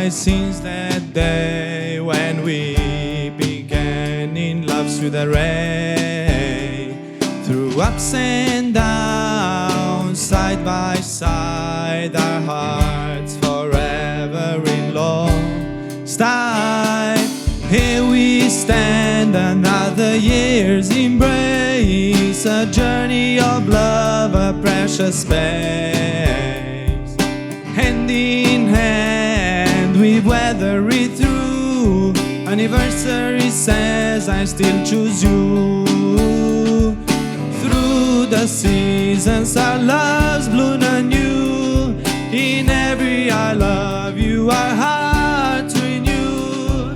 night since that day when we began in love through the rain, through ups and downs, side by side, our hearts forever in lost time. Here we stand, another year's embrace, a journey of love, a precious space. Hand in hand we weather it through. Anniversary says I still choose you. Through the seasons our loves bloom anew. In every I love you our hearts renew.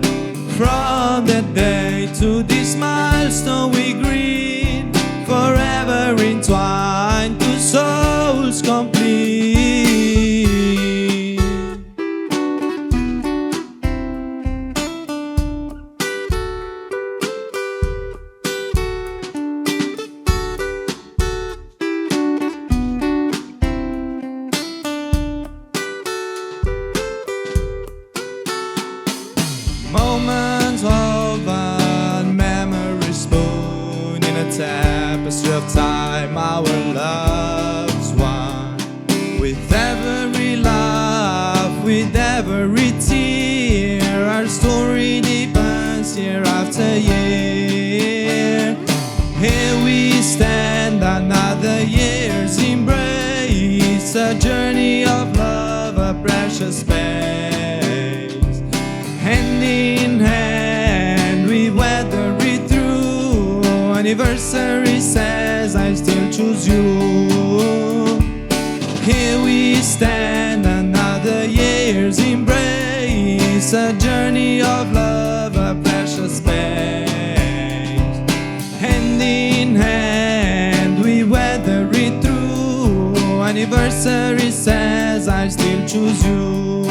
From that day to this milestone we greet, forever entwined, two souls complete. Moments of memory spoon in a tapestry of time, our loves one. With every laugh, with every tear, our story deepens year after year. Here we stand, another year's embrace, a journey of love, a precious space. Hand in hand we weather it through. Anniversary says I still choose you. Here we stand, another year's embrace, a journey of love, a precious space. Hand in hand we weather it through. Anniversary says I still choose you.